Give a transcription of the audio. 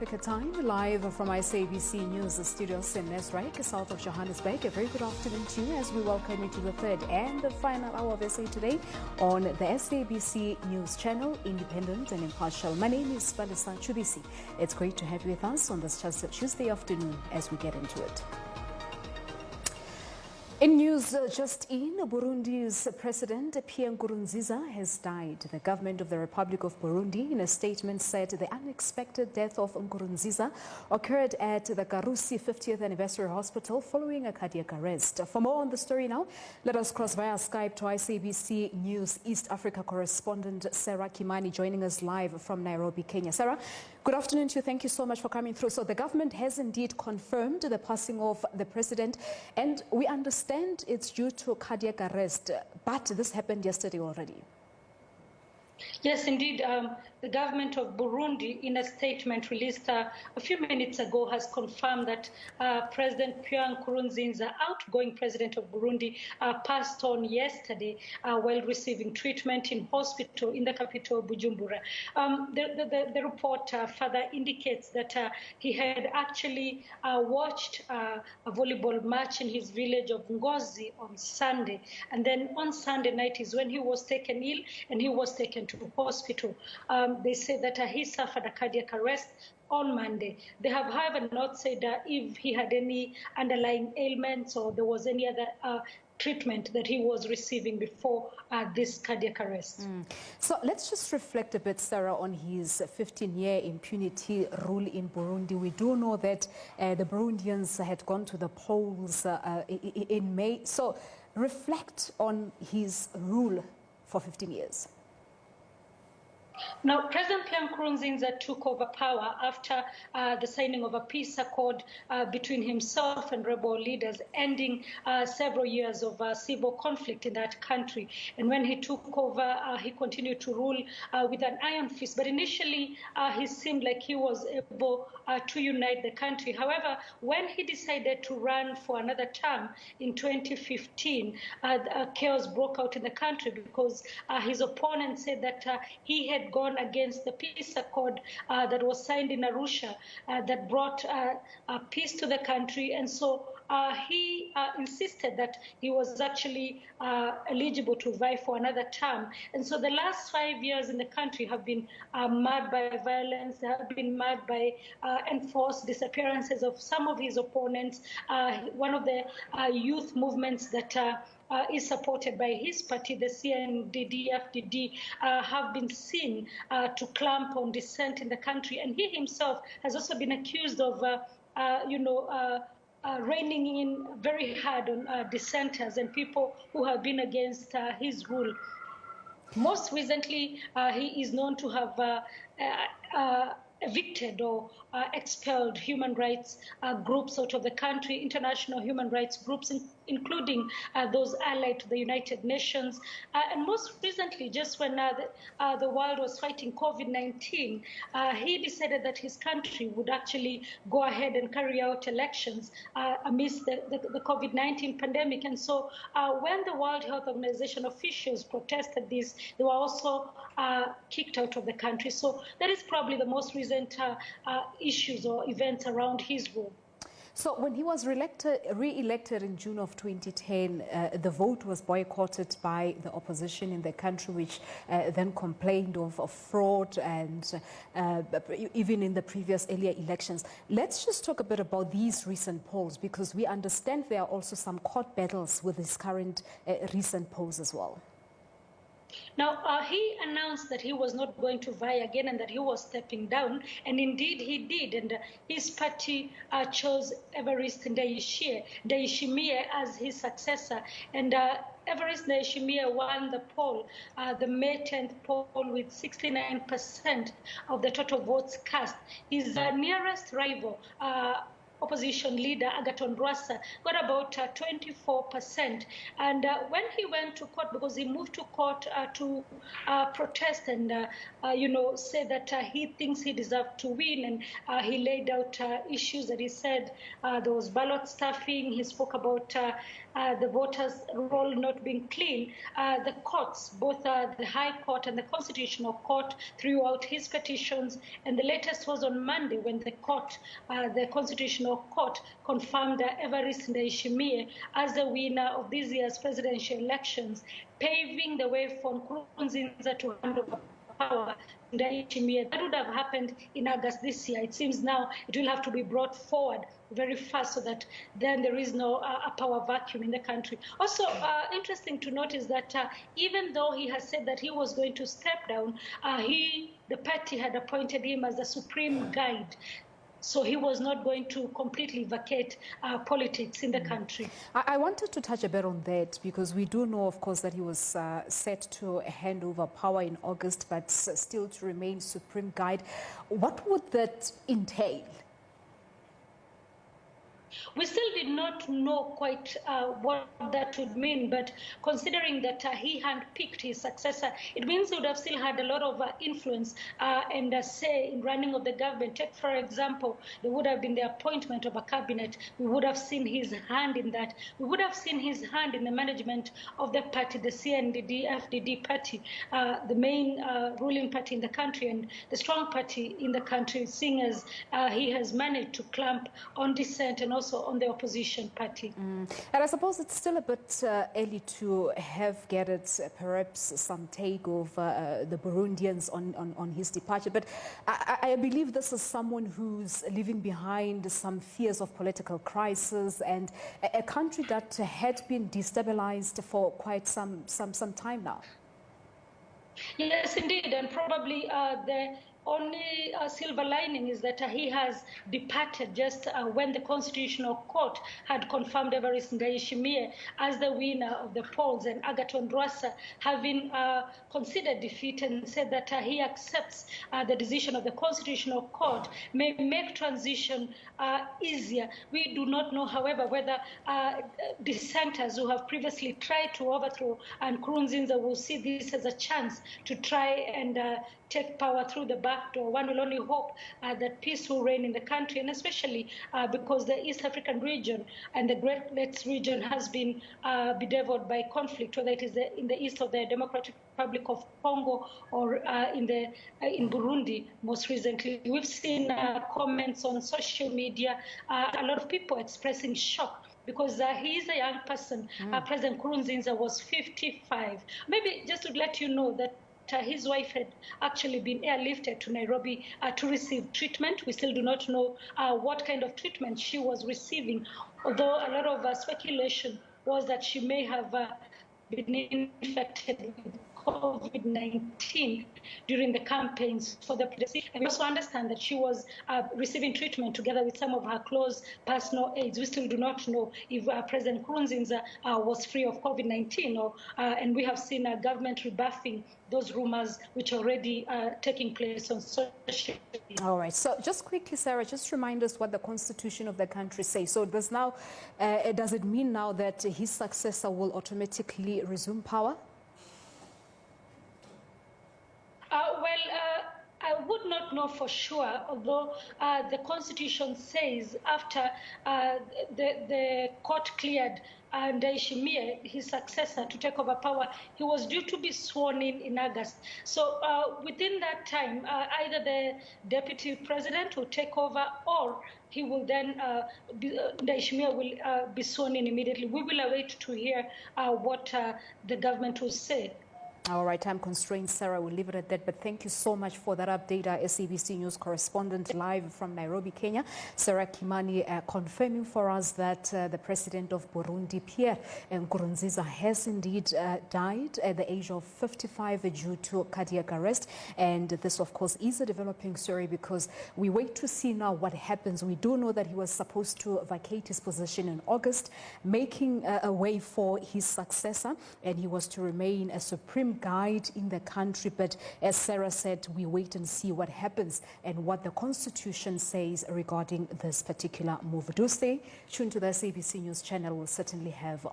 Africa time, live from SABC News studios in Nesrike, south of Johannesburg. A very good afternoon to you as we welcome you to the third and the final hour of SA Today on the SABC News channel, independent and impartial. My name is Balisa Chubisi. It's great to have you with us on this Tuesday afternoon as we get into it. In news just in, Burundi's President Pierre Nkurunzinza has died. The government of the Republic of Burundi, in a statement, said the unexpected death of Nkurunzinza occurred at the Karusi 50th Anniversary Hospital following a cardiac arrest. For more on the story now, let us cross via Skype to SABC News East Africa correspondent Sarah Kimani, joining us live from Nairobi, Kenya. Sarah, good afternoon to you. Thank you so much for coming through. So the government has indeed confirmed the passing of the president, and we understand it's due to cardiac arrest, but this happened yesterday already. Yes, indeed. The government of Burundi, in a statement released a few minutes ago, has confirmed that President Pierre Nkurunzinza, outgoing president of Burundi, passed on yesterday while receiving treatment in hospital in the capital, Bujumbura. The report further indicates that he had actually watched a volleyball match in his village of Ngozi on Sunday, and then on Sunday night is when he was taken ill and he was taken to hospital. They say that he suffered a cardiac arrest on Monday. They have, however, not said if he had any underlying ailments or there was any other treatment that he was receiving before this cardiac arrest. So let's just reflect a bit, Sarah, on his 15-year impunity rule in Burundi. We do know that the Burundians had gone to the polls in May. So reflect on his rule for 15 years. Now, President Pierre Nkurunzinza took over power after the signing of a peace accord between himself and rebel leaders, ending several years of civil conflict in that country. And when he took over, he continued to rule with an iron fist. But initially, he seemed like he was able to unite the country. However, when he decided to run for another term in 2015, chaos broke out in the country because his opponents said that he had gone against the peace accord that was signed in Arusha that brought peace to the country. And so he insisted that he was actually eligible to vie for another term. And so the last 5 years in the country have been marred by violence, have been marred by enforced disappearances of some of his opponents. One of the youth movements that is supported by his party, the CNDD-FDD, have been seen to clamp on dissent in the country. And he himself has also been accused of, reining in very hard on dissenters and people who have been against his rule. Most recently, he is known to have evicted or expelled human rights groups out of the country, international human rights groups, including those allied to the United Nations. And most recently, just when the world was fighting COVID-19, he decided that his country would actually go ahead and carry out elections amidst the COVID-19 pandemic. And so when the World Health Organization officials protested this, they were also kicked out of the country. So that is probably the most recent issues or events around his rule. So when he was re-elected in June of 2010, the vote was boycotted by the opposition in the country, which then complained of fraud and even in the previous earlier elections. Let's just talk a bit about these recent polls, because we understand there are also some court battles with his current recent polls as well. Now, he announced that he was not going to vie again and that he was stepping down, and indeed he did. And his party chose Evariste Ndayishimiye as his successor. And Evariste Ndayishimiye won the poll, the May 10th poll, with 69% of the total votes cast. His nearest rival, opposition leader Agathon Rwasa got about 24%. And when he went to court, because he moved to court to protest and say that he thinks he deserved to win, and he laid out issues that he said there was ballot stuffing. He spoke about the voters' roll not being clean. The courts, both the High Court and the Constitutional Court, threw out his petitions, and the latest was on Monday when the Constitutional Court confirmed Evariste Ndayishimiye as the winner of this year's presidential elections, paving the way for Nkurunzinza to hand over power. That would have happened in August this year. It seems now it will have to be brought forward very fast so that then there is no a power vacuum in the country. Also, interesting to notice that even though he has said that he was going to step down, the party had appointed him as the supreme guide. So he was not going to completely vacate politics in the country. I wanted to touch a bit on that because we do know, of course, that he was set to hand over power in August, but still to remain supreme guide. What would that entail? We still did not know quite what that would mean, but considering that he handpicked his successor, it means he would have still had a lot of influence and say in running of the government. Take, for example, there would have been the appointment of a cabinet. We would have seen his hand in that. We would have seen his hand in the management of the party, the CNDD-FDD party, the main ruling party in the country and the strong party in the country, seeing as he has managed to clamp on dissent and also on the opposition party. And I suppose it's still a bit early to have gathered perhaps some take of the Burundians on his departure, but I believe this is someone who's leaving behind some fears of political crisis and a country that had been destabilized for quite some time now. Yes, indeed, and probably the only silver lining is that he has departed just when the Constitutional Court had confirmed Evariste Ndayishimiye as the winner of the polls, and Agathon Rwasa, having considered defeat and said that he accepts the decision of the Constitutional Court, may make transition easier. We do not know, however, whether dissenters who have previously tried to overthrow Nkurunzinza will see this as a chance to try and take power through the back door. One will only hope that peace will reign in the country, and especially because the East African region and the Great Lakes region has been bedeviled by conflict, whether it is in the east of the Democratic Republic of Congo or in Burundi most recently. We've seen comments on social media, a lot of people expressing shock because he is a young person. President Nkurunzinza was 55. Maybe just to let you know that his wife had actually been airlifted to Nairobi to receive treatment. We still do not know what kind of treatment she was receiving, although a lot of speculation was that she may have been infected with COVID-19 during the campaigns for the presidency. And we also understand that she was receiving treatment together with some of her close personal aides. We still do not know if President Nkurunzinza was free of COVID-19, and we have seen government rebuffing those rumors which are already taking place on social media. All right. So just quickly, Sarah, just remind us what the constitution of the country says. So does it mean now that his successor will automatically resume power? I would not know for sure, although the Constitution says after the court cleared Ndayishimiye, his successor, to take over power, he was due to be sworn in August. So within that time, either the deputy president will take over or he will then, Ndayishimiye will be sworn in immediately. We will await to hear what the government will say. All right, time constraints, Sarah. We'll leave it at that. But thank you so much for that update. Our SABC News correspondent live from Nairobi, Kenya, Sarah Kimani, confirming for us that the president of Burundi, Pierre Nkurunziza, has indeed died at the age of 55 due to cardiac arrest. And this, of course, is a developing story because we wait to see now what happens. We do know that he was supposed to vacate his position in August, making a way for his successor, and he was to remain a supreme supreme guide in the country. But as Sarah said, we wait and see what happens and what the Constitution says regarding this particular move. Do stay tuned to the SABC News channel. We'll certainly have